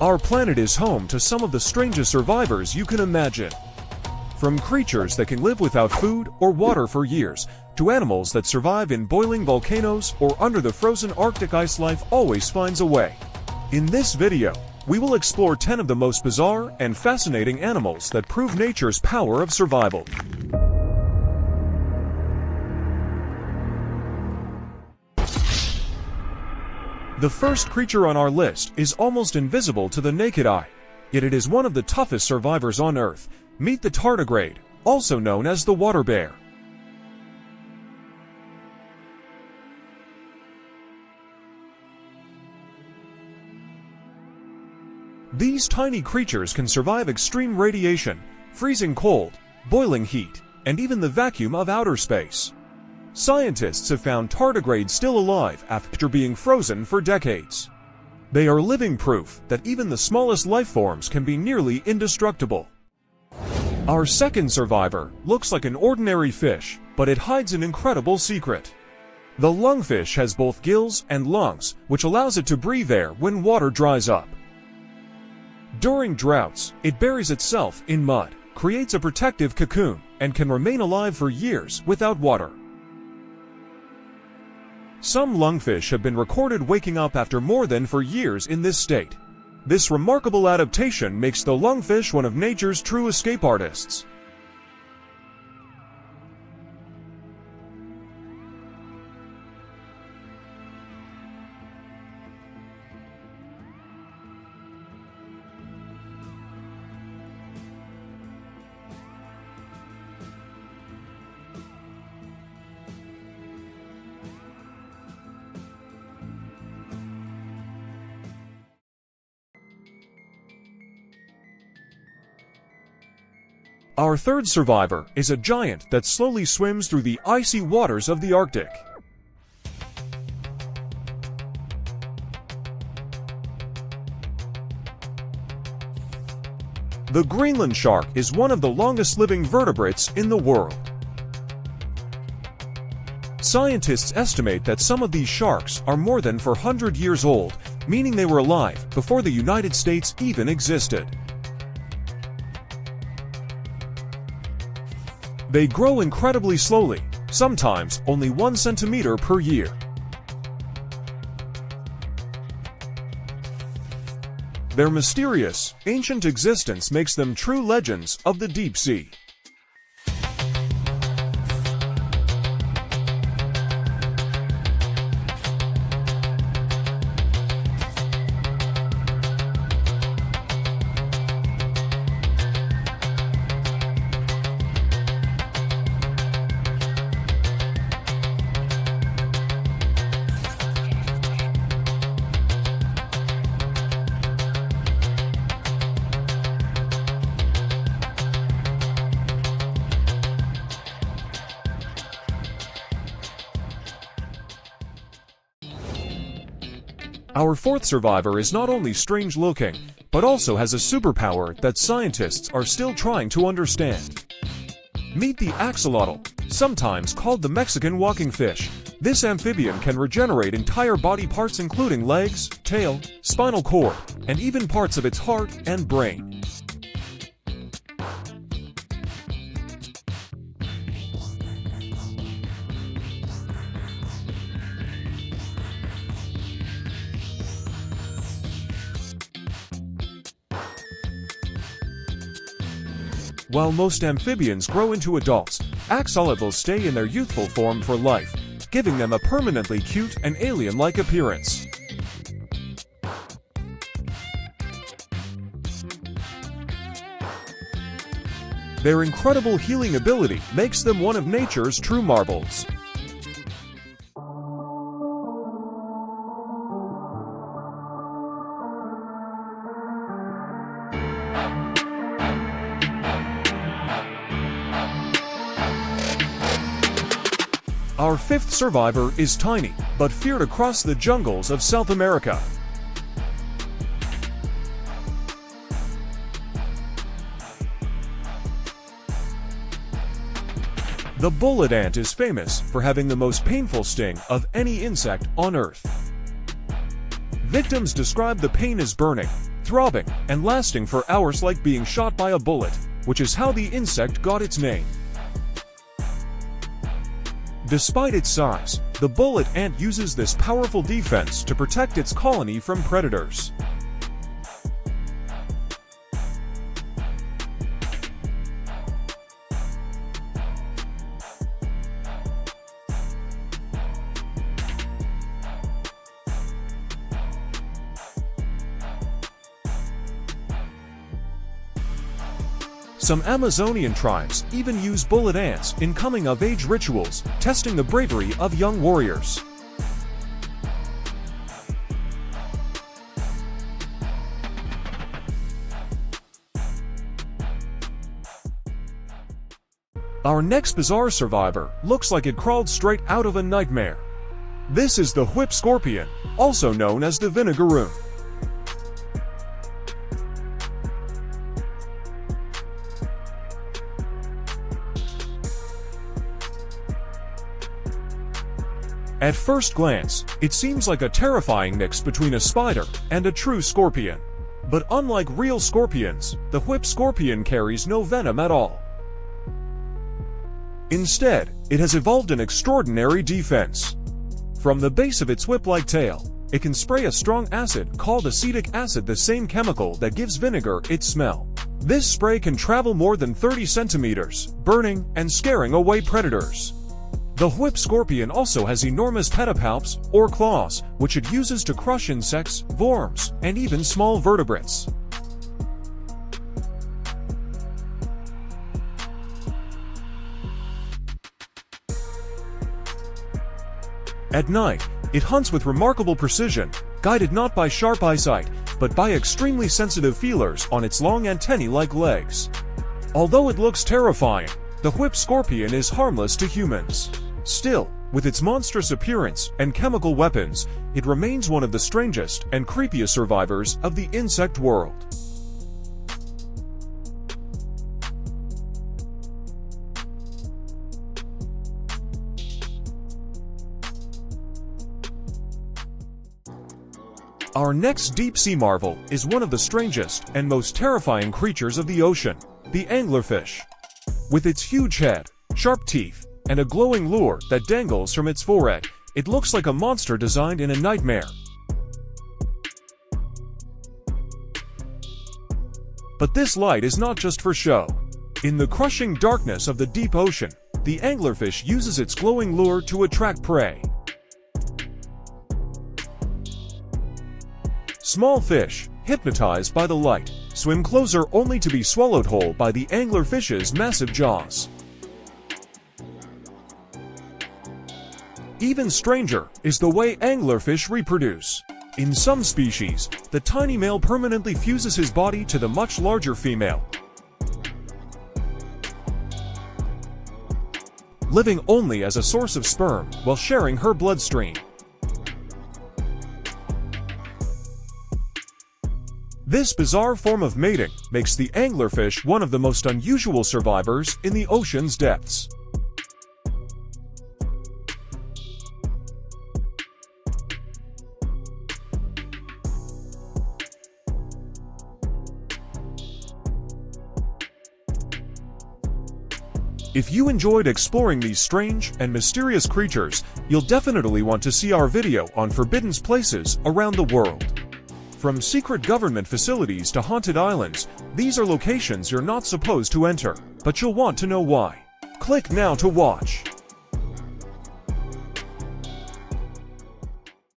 Our planet is home to some of the strangest survivors you can imagine. From creatures that can live without food or water for years, to animals that survive in boiling volcanoes or under the frozen Arctic ice, life always finds a way. In this video, we will explore 10 of the most bizarre and fascinating animals that prove nature's power of survival. The first creature on our list is almost invisible to the naked eye, yet it is one of the toughest survivors on Earth. Meet the tardigrade, also known as the water bear. These tiny creatures can survive extreme radiation, freezing cold, boiling heat, and even the vacuum of outer space. Scientists have found tardigrades still alive after being frozen for decades. They are living proof that even the smallest life forms can be nearly indestructible. Our second survivor looks like an ordinary fish, but it hides an incredible secret. The lungfish has both gills and lungs, which allows it to breathe air when water dries up. During droughts, it buries itself in mud, creates a protective cocoon, and can remain alive for years without water. Some lungfish have been recorded waking up after more than 4 years in this state. This remarkable adaptation makes the lungfish one of nature's true escape artists. Our third survivor is a giant that slowly swims through the icy waters of the Arctic. The Greenland shark is one of the longest living vertebrates in the world. Scientists estimate that some of these sharks are more than 400 years old, meaning they were alive before the United States even existed. They grow incredibly slowly, sometimes only 1 centimeter per year. Their mysterious, ancient existence makes them true legends of the deep sea. Our fourth survivor is not only strange looking, but also has a superpower that scientists are still trying to understand. Meet the axolotl, sometimes called the Mexican walking fish. This amphibian can regenerate entire body parts including legs, tail, spinal cord, and even parts of its heart and brain. While most amphibians grow into adults, axolotls stay in their youthful form for life, giving them a permanently cute and alien-like appearance. Their incredible healing ability makes them one of nature's true marvels. Our fifth survivor is tiny, but feared across the jungles of South America. The bullet ant is famous for having the most painful sting of any insect on Earth. Victims describe the pain as burning, throbbing and lasting for hours like being shot by a bullet, which is how the insect got its name. Despite its size, the bullet ant uses this powerful defense to protect its colony from predators. Some Amazonian tribes even use bullet ants in coming-of-age rituals, testing the bravery of young warriors. Our next bizarre survivor looks like it crawled straight out of a nightmare. This is the whip scorpion, also known as the vinegaroon. At first glance, it seems like a terrifying mix between a spider and a true scorpion. But unlike real scorpions, the whip scorpion carries no venom at all. Instead, it has evolved an extraordinary defense. From the base of its whip-like tail, it can spray a strong acid called acetic acid, the same chemical that gives vinegar its smell. This spray can travel more than 30 centimeters, burning and scaring away predators. The whip scorpion also has enormous pedipalps, or claws, which it uses to crush insects, worms, and even small vertebrates. At night, it hunts with remarkable precision, guided not by sharp eyesight, but by extremely sensitive feelers on its long antennae-like legs. Although it looks terrifying, the whip scorpion is harmless to humans. Still, with its monstrous appearance and chemical weapons, it remains one of the strangest and creepiest survivors of the insect world. Our next deep-sea marvel is one of the strangest and most terrifying creatures of the ocean, the anglerfish. With its huge head, sharp teeth, and a glowing lure that dangles from its forehead, it looks like a monster designed in a nightmare. But this light is not just for show. In the crushing darkness of the deep ocean, the anglerfish uses its glowing lure to attract prey. Small fish, hypnotized by the light, swim closer only to be swallowed whole by the anglerfish's massive jaws. Even stranger is the way anglerfish reproduce. In some species, the tiny male permanently fuses his body to the much larger female, living only as a source of sperm while sharing her bloodstream. This bizarre form of mating makes the anglerfish one of the most unusual survivors in the ocean's depths. If you enjoyed exploring these strange and mysterious creatures, you'll definitely want to see our video on forbidden places around the world. From secret government facilities to haunted islands, these are locations you're not supposed to enter, but you'll want to know why. Click now to watch.